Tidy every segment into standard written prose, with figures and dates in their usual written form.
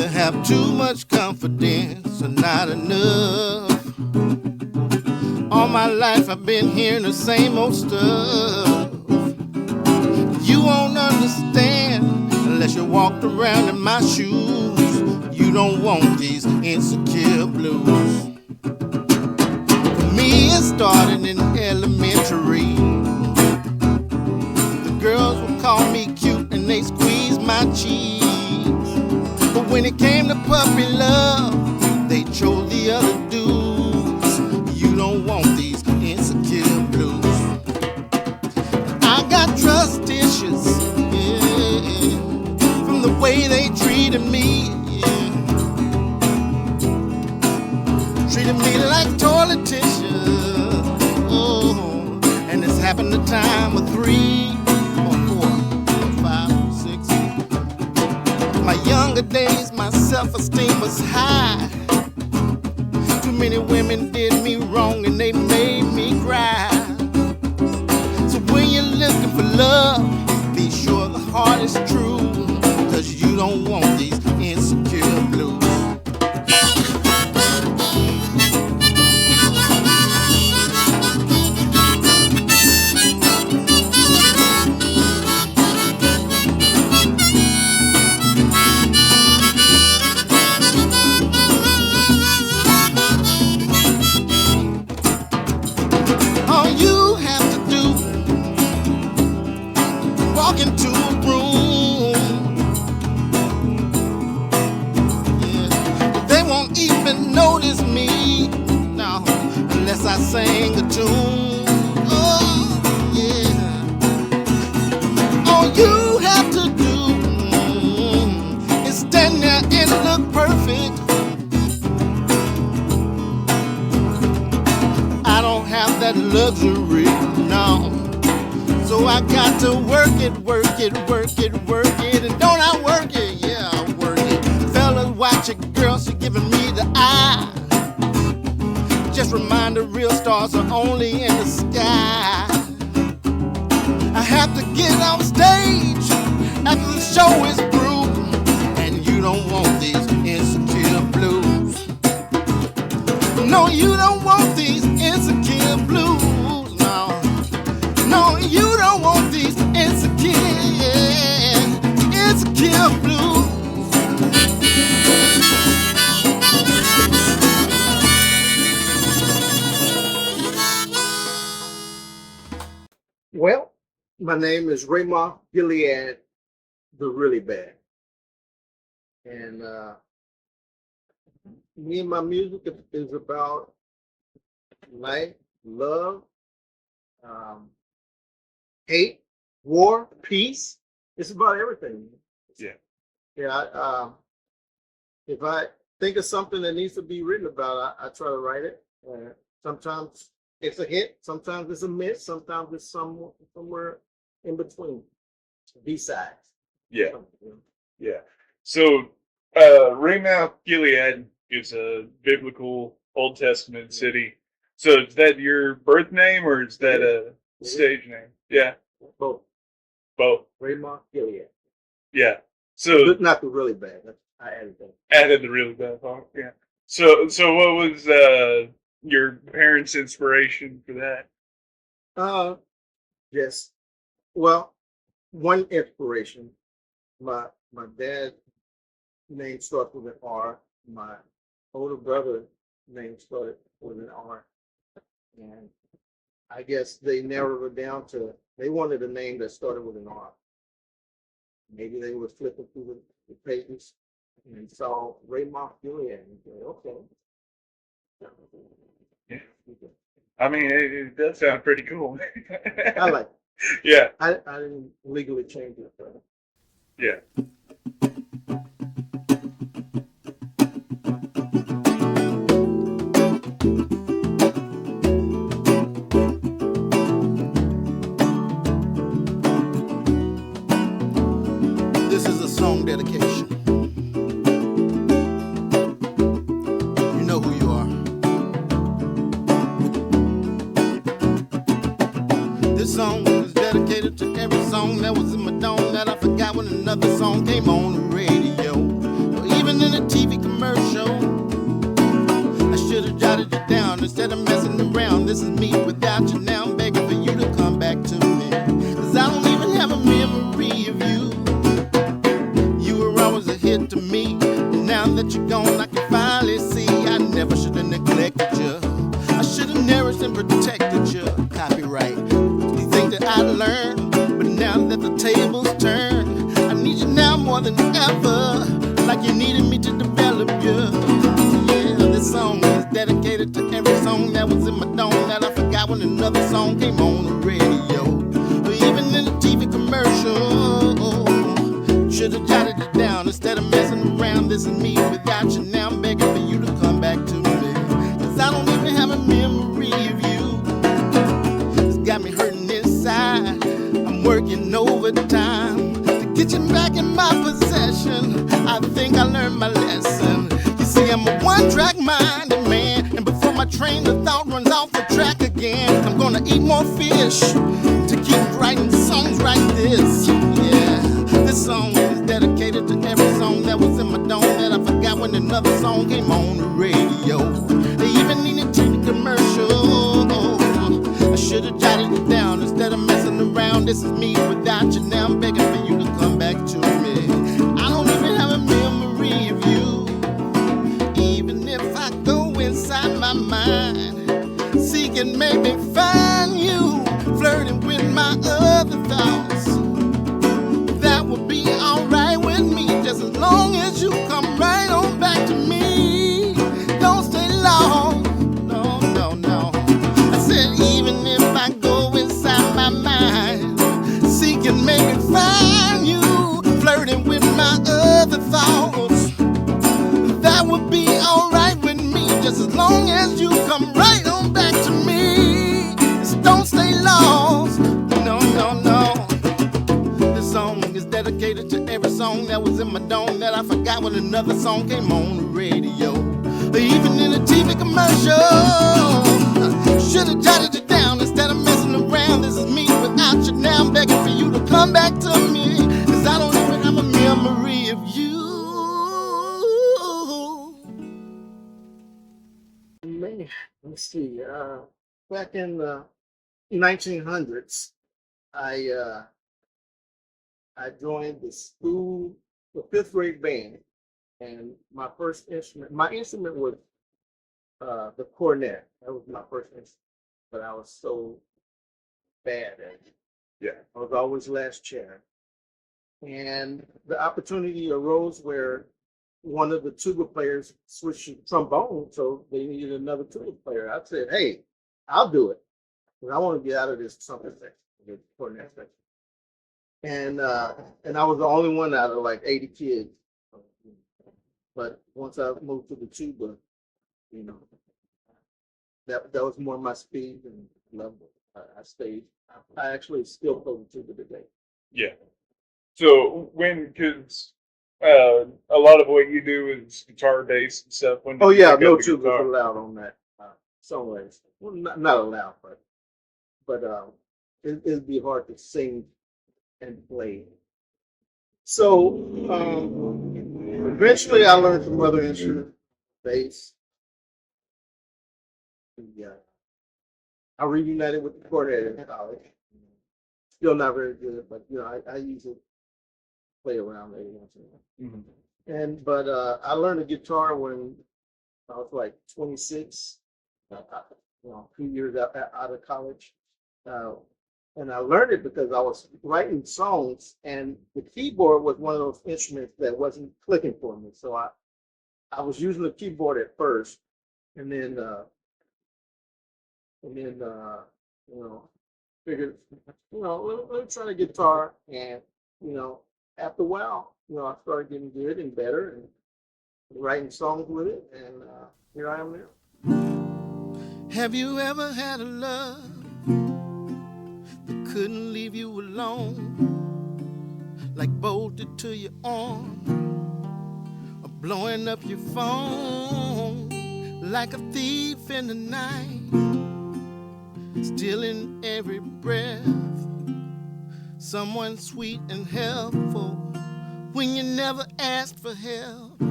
either have too much confidence or not enough. All my life I've been hearing the same old stuff. You won't understand unless you walked around in my shoes. You don't want these insecure blues. For me, it started in elementary. The girls would call me cute and they squeezed my cheeks. But when it came to puppy love, they chose the other dudes. You don't want these insecure blues. I got trust issues, yeah, from the way they treated me, yeah. Treated me like toilet tissue, oh. And it's happened a time or 3 or 4 or 5 or 6. My younger days, my self-esteem was high. Too many women did me wrong and they made me cry. So when you're looking for love, be sure the heart is true, 'cause you don't want these insecure blues. All you have to do, walk into a room, yeah. They won't even notice me, no, unless I sing a tune. Oh, yeah. All you have to do is stand there and look perfect. I don't have that luxury, no. So I got to work it, work it, work it, work it. And don't I work it? Yeah, I work it. Fellas, watch it, girl, she giving me the eye. Just remind her real stars are only in the sky. I have to get off stage after the show is through. And you don't want these insecure blues. No, you don't want these insecure blues. No, no, you don't want these insecure blues. Well, my name is Ramoth Gilead, the really bad. And me and my music is about life, love, hate, war, peace. It's about everything. Yeah. Yeah. If I think of something that needs to be written about, I try to write it. Sometimes it's a hit, sometimes it's a miss, sometimes it's somewhere in between. B-sides. Yeah. You know. Yeah. So, Ramoth Gilead is a biblical Old Testament city. So, is that your birth name or is that a stage name? Yeah. Both. Both. Ramoth Gilead. Yeah. So, But not the really bad. I added that. added the really bad part. Yeah. So what was your parents' inspiration for that? Yes. Well, one inspiration. My dad's name starts with an R. My older brother's name started with an R. And I guess they narrowed it down to, they wanted a name that started with an R. Maybe they were flipping through the pages and saw Ramoth Gilead and said, okay. Yeah. I mean, it does sound pretty cool. I like it. Yeah. I didn't legally change it. But Yeah. This is a song dedication. You know who you are. This song is dedicated to every song that was in my dome that I forgot when another song came on the radio. Or even in the TV commercial. I should have jotted you down instead of messing around. This is me without you now. I'm begging for you to come back to me. Cause I don't even have a memory of you. You were always a hit to me. And now that you're gone, I can finally see I never should have neglected you. I should have nourished and protected you. Copyright. You think that I'd learn, but now that the tables turn, I need you now more than ever, like you needed me to develop you. Yeah, this song is dedicated to every song that was in my dome that I forgot when another song came on the radio, or even in a TV commercial. Should have jotted it down instead of messing around. This is me without you now. I'm begging for you to come back to me. Cause I don't even have a memory of you. It's got me hurting inside. I'm working overtime to get you back in my possession. I think I learned my lesson. You see, I'm a one-track-minded man, and before my train of thought runs off the track again, I'm gonna eat more fish to keep writing songs like this. Yeah, this song is dedicated to every song that was in my dome that I forgot when another song came on the radio. They even need a TV commercial. I should have jotted it down instead of messing around. This is me without you now. I'm begging for you to come back to me. I don't even have a memory of you. Even if I go inside my mind, seek and maybe find you, flirting with my other thoughts, that would be alright with me, just as long as you come right on back to me. Don't stay long, no, no, no. I said even if I go inside my mind, seek and maybe find you, flirting with my other thoughts, that would be alright with me, just as long as you come right on back to me. So don't stay lost, no, no, no. This song is dedicated to every song that was in my dome that I forgot when another song came on the radio, or even in a TV commercial. Should have jotted it down instead of messing around. This is me without you now. I'm begging for you to come back to me, cause I don't even have a memory of you. Man, let's see. Back in the 1900s, I I joined the fifth grade band, and my instrument was the cornet. That was my first instrument, but I was so bad at it. Yeah. I was always last chair, and the opportunity arose where one of the tuba players switched to trombone, so they needed another tuba player. I said, "Hey, I'll do it, because I want to get out of this trumpet section, the cornet section." And I was the only one out of like 80 kids. But once I moved to the tuba, you know, that was more my speed and level. I stayed. I actually still play the tuba today. Yeah. So because a lot of what you do is guitar based and stuff. When did Oh you yeah, pick no up the tuba guitar? allowed on that songwriter. Well, not allowed, but it'd be hard to sing and play. So eventually, I learned some other instruments, bass. Yeah, I reunited with the cornet in college. Still not very good, but I usually play around every once in a while. But I learned the guitar when I was like 26, a few years out of college. Uh, and I learned it because I was writing songs, and the keyboard was one of those instruments that wasn't clicking for me. So I was using the keyboard at first, and then you know, figured, let me try the guitar, and after a while, I started getting good and better, and writing songs with it, and here I am now. Have you ever had a love that couldn't leave you alone, like bolted to your arm, or blowing up your phone, like a thief in the night, stealing every breath, someone sweet and helpful when you never asked for help,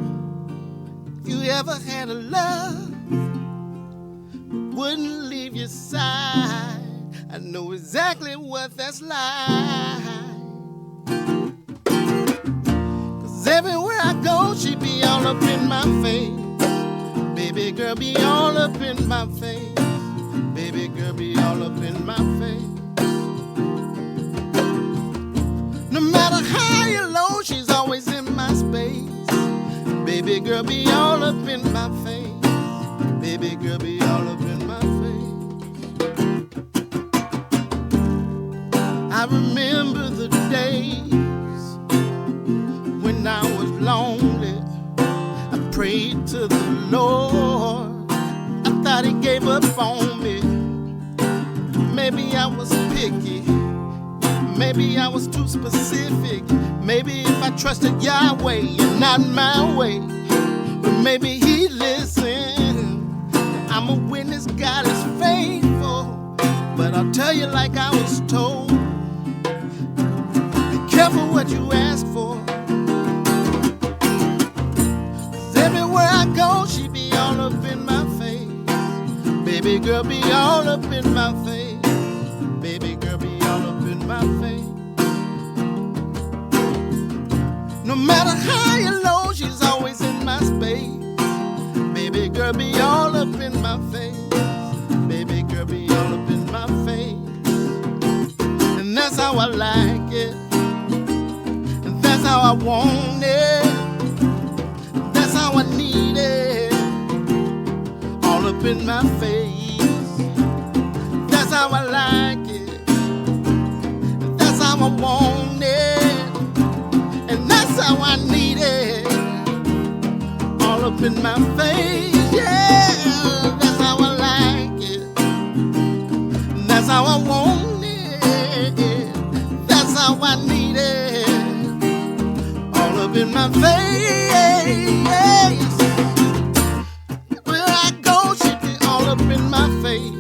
If you ever had a love, wouldn't leave your side, I know exactly what that's like. 'Cause everywhere I go, she be all up in my face. Baby girl be all up in my face. Baby girl be all up in my face. No matter high or low, she's always in my space. Baby girl be all up in my face. Baby girl be all up in my face. I remember the days when I was lonely. I prayed to the Lord. I thought he gave up on me. Maybe I was picky. Maybe I was too specific. Maybe if I trusted Yahweh and not my way, but maybe he listened. I'm a witness, God is faithful. But I'll tell you like I was told, be careful what you ask for. 'Cause everywhere I go, she be all up in my face. Baby girl be all up in my face. Baby girl be all up in my face. No matter high or low, she's always in my space. Baby girl be all up in my face. Baby girl be all up in my face. And that's how I like it. And that's how I want it. That's how I need it. All up in my face. That's how I like it. That's how I want it. And that's how I need it. All up in my face, yeah. That's how I like it. And that's how I want it. That's how I need it. All up in my face. Where I go, she be all up in my face.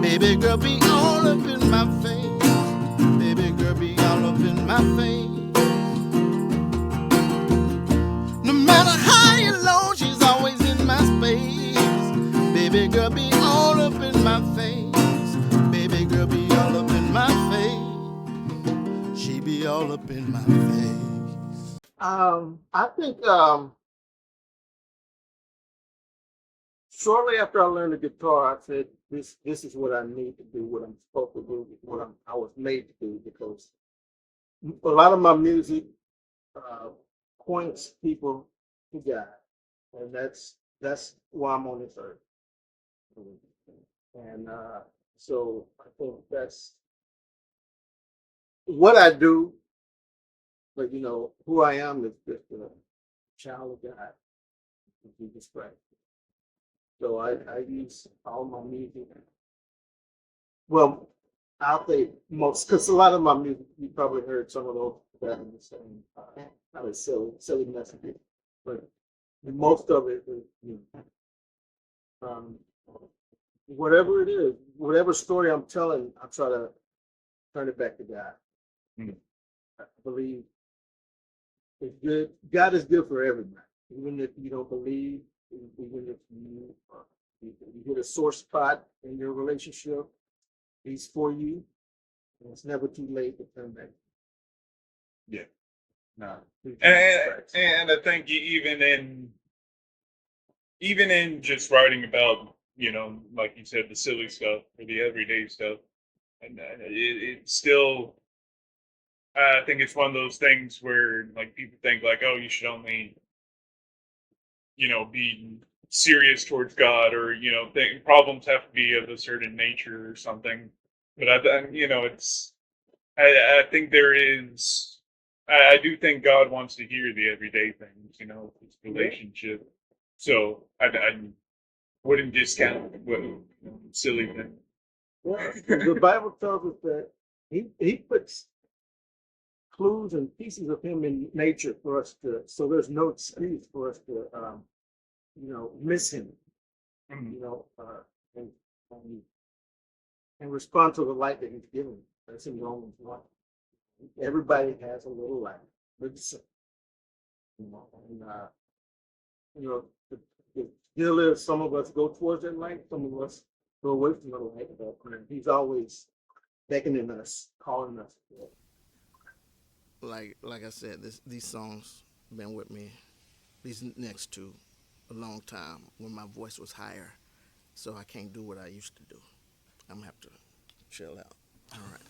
Baby girl be all up in my face. Baby girl be all up in my face. No matter high or low, she's always in my space. Baby girl be all up in my face. Baby girl be all up in my face. She be all up in my face. I think shortly after I learned the guitar, I said this is what I need to do, what I'm supposed to do, what I was made to do, because a lot of my music points people to God, and that's why I'm on this earth. And so I think that's what I do. But you know, who I am is just a child of God, Jesus Christ. So I use all my music. Well, I'll say most, because a lot of my music, you probably heard some of those that in the same kind of silly messages. But most of it is, you know, whatever it is, whatever story I'm telling, I try to turn it back to God. Mm. I believe it's good. God is good for everybody, even if you don't believe, even if you hit a sore spot in your relationship. He's for you, and it's never too late to turn back. Yeah. No. to And, Jesus Christ. and I think even in just writing about, you know, like you said, the silly stuff or the everyday stuff, and it's still, I think it's one of those things where like people think like, oh, you should only, you know, be serious towards God, or you know, problems have to be of a certain nature or something. But you know, I think there is. I do think God wants to hear the everyday things, you know, his relationship. So I wouldn't discount what silly thing. Well, the Bible tells us that he puts clues and pieces of him in nature for us to, so there's no excuse for us to, you know, miss him, Mhm. you know, and, and and respond to the light that he's given. That's in Romans 1. Everybody has a little light. It's, you know, and you know, the deal is some of us go towards that light, some of us go away from the light. But he's always beckoning us, calling us. Like I said, these songs been with me. These next two, a long time when my voice was higher, so I can't do what I used to do. I'm gonna have to chill out. All right,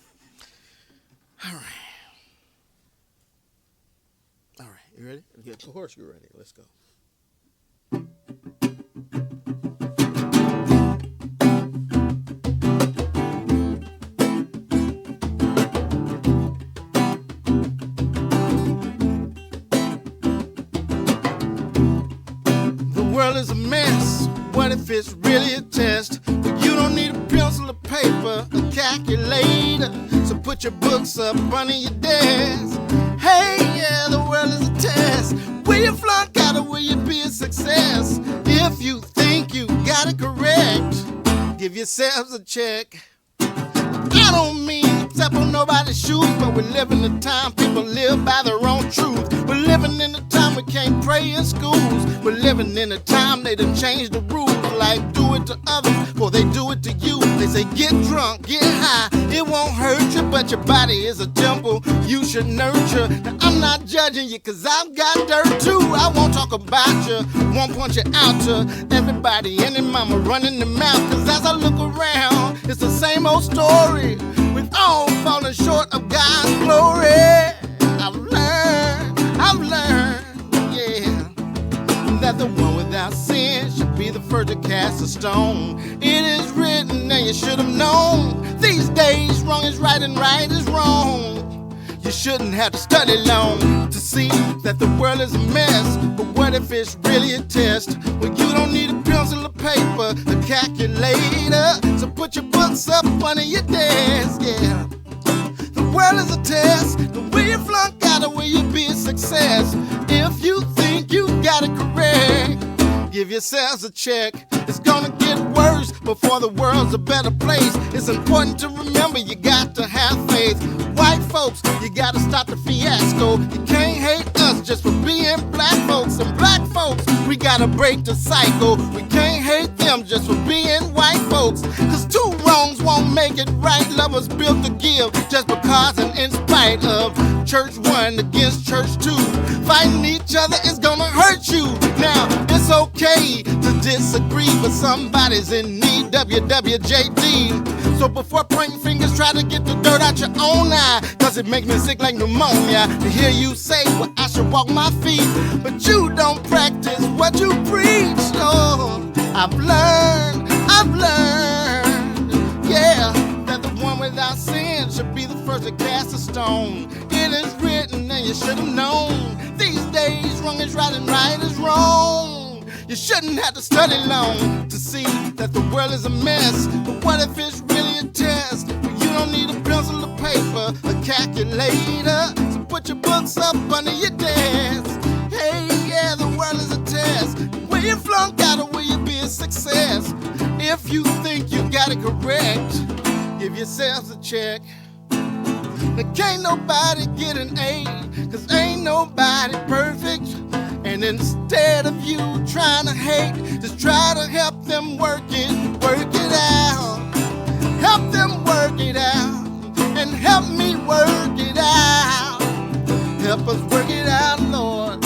all right, all right. You ready? Get the horse. You ready? Let's go. The world is a mess. What if it's really a test? But you don't need a pencil or paper, a calculator. So put your books up under your desk. Hey, yeah, the world is a test. Will you flunk out or will you be a success? If you think you got it correct, give yourselves a check. I don't mean to step on nobody's shoes, but we live in a time people live by their own truth. We're living in a time we can't pray in schools. We're living in a time they done changed the rules. Like do it to others before they do it to you. They say get drunk, get high, it won't hurt you, but your body is a temple you should nurture. Now I'm not judging you cause I've got dirt too. I won't talk about you, won't point you out to everybody and their mama running their mouth. Cause as I look around, it's the same old story. We've all fallen short of God's glory. I've learned, yeah, that the one without sin should be the first to cast a stone. It is written and you should have known. These days, wrong is right and right is wrong. You shouldn't have to study long to see that the world is a mess. But what if it's really a test? Well, you don't need a pencil or paper, a calculator. So put your books up under your desk, yeah. The world is a test. The way you flunk out or will you be a success? If you think you got it correct, give yourselves a check. It's gonna get worse before the world's a better place. It's important to remember you got to have faith. White folks, you gotta stop the fiasco. You can't hate us just for being black folks. And black folks, we gotta break the cycle. We can't hate them just for being white folks. Cause two wrongs won't make it right. Love was built to give just because and in spite of. Church one against church two. Fighting each other is gonna hurt you. Now, it's okay to disagree, but somebody's in need. WWJD. So before pointing fingers, try to get the dirt out your own eye. Cause it makes me sick like pneumonia to hear you say, well, I should walk my feet. But you don't practice what you preach. Oh, I've learned, yeah, that the one without sin should be the first to cast a stone. It is written and you should have known. These days, wrong is right and right is wrong. You shouldn't have to study long to see that the world is a mess. But what if it's really a test? Well, you don't need a pencil or paper, a calculator. So put your books up under your desk. Hey, yeah, the world is a test. Will you flunk out or will you be a success? If you think you got it correct, give yourselves a check. Now can't nobody get an A, cause ain't nobody perfect. And instead of you trying to hate, just try to help them work it out. Help them work it out, and help me work it out. Help us work it out, Lord.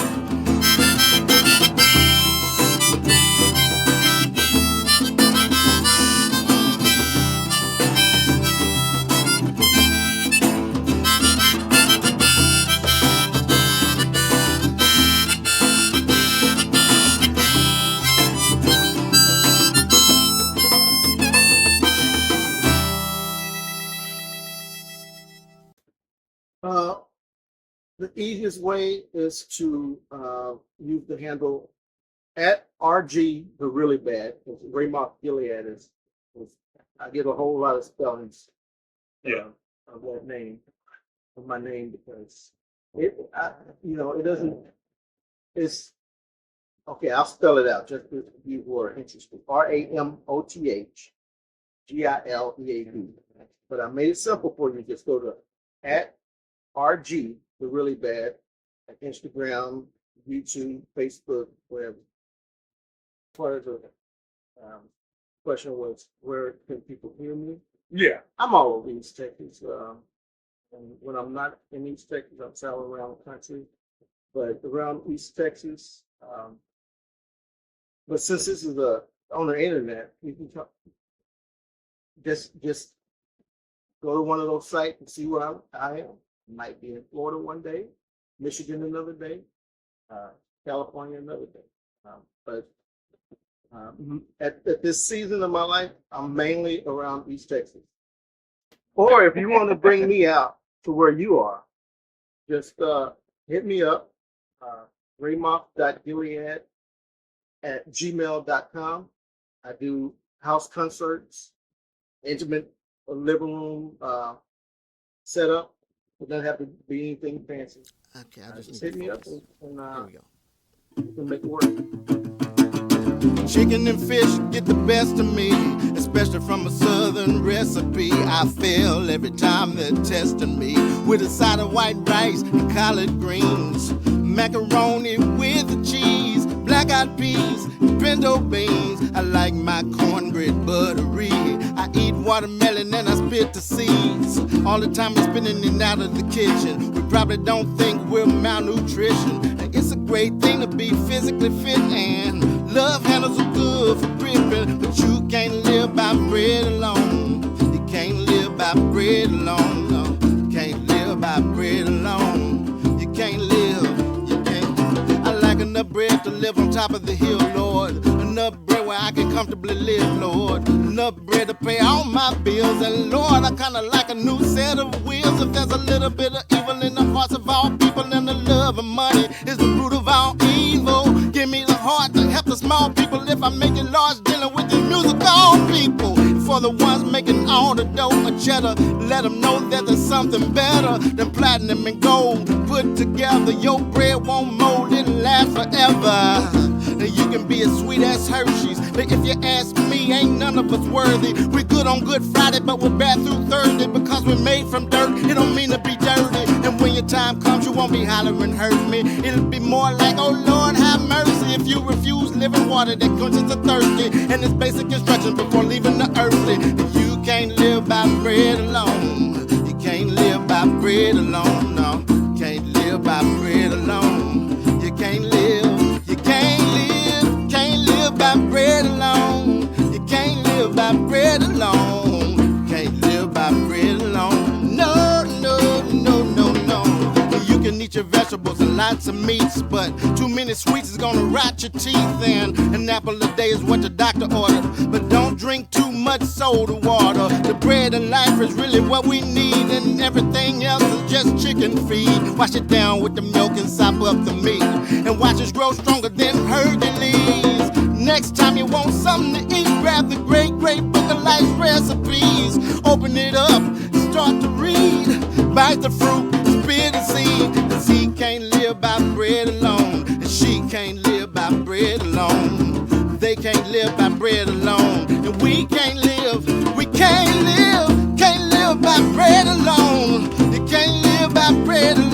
The easiest way is to use the handle at RG, the really bad. Ramoth Gilead is, I get a whole lot of spellings of that name, of my name, because it doesn't, it's, okay, I'll spell it out just for you who are interested. Ramoth Gilead. But I made it simple for you. Just go to at RG, the really bad, at Instagram, YouTube, Facebook, wherever. part of the question was, where can people hear me? Yeah. I'm all over East Texas. And when I'm not in East Texas, I'm traveling around the country. But around East Texas, but since this is on the internet, you can just go to one of those sites and see where I am. Might be in Florida one day, Michigan another day, California another day. But at this season of my life, I'm mainly around East Texas. Or if you want to bring me out to where you are, just hit me up, Ramoth.Gilead at gmail.com. I do house concerts, intimate living room setup. It doesn't have to be anything fancy. Okay, I just Just need hit to me up focus. and There we go. we can make it work. Chicken and fish get the best of me, especially from a southern recipe. I fail every time they're testing me with a side of white rice and collard greens, macaroni with the cheese, black-eyed peas, pinto beans. I like my cornbread buttery. I eat watermelon and I spit the seeds. All the time we're spinning in and out of the kitchen. We probably don't think we're malnutrition. It's a great thing to be physically fit, and love handles are good for gripping, but you can't live by bread alone. You can't live by bread alone. No, you can't live by bread alone. You can't live. You can't. I like enough bread to live on top of the hill, Lord. Enough bread where I can comfortably live, Lord. Enough bread to pay all my bills, and Lord, I kinda like a new set of wheels. If there's a little bit of evil in the hearts of all people, and the love of money is the root of all evil. Give me the heart to help the small people if I make it large dealing with the musical people. For the ones making all the dough or cheddar, let them know that there's something better than platinum and gold put together. Your bread won't mold, it'll last forever. You can be as sweet as Hershey's, but if you ask me, ain't none of us worthy. We're good on Good Friday, but we're bad through Thursday. Because we're made from dirt, it don't mean to be dirty. And when your time comes, you won't be hollering, hurt me. It'll be more like, oh Lord, have mercy. If you refuse living water that quenches the thirsty, and it's basic instructions before leaving the earthly. You can't live by bread alone. You can't live by bread alone, no. You can't live by bread alone. You can't live. You can't live by bread alone. You can't live by bread alone. You can't live by bread alone. No, no, no, no, no. You can eat your vegetables and lots of meats, but too many sweets is gonna rot your teeth. And an apple a day is what the doctor ordered. But don't drink too much soda water. The bread of life is really what we need, and everything else is just chicken feed. Wash it down with the milk and sop up the meat, and watch us grow stronger than Hercules. Next time you want something to eat, grab the great, great book of life recipes. Open it up, start to read. Bite the fruit, spit the seed. Cause he can't live by bread alone, and she can't live by bread alone. They can't live by bread alone, and we can't live by bread alone. You can't live by bread alone.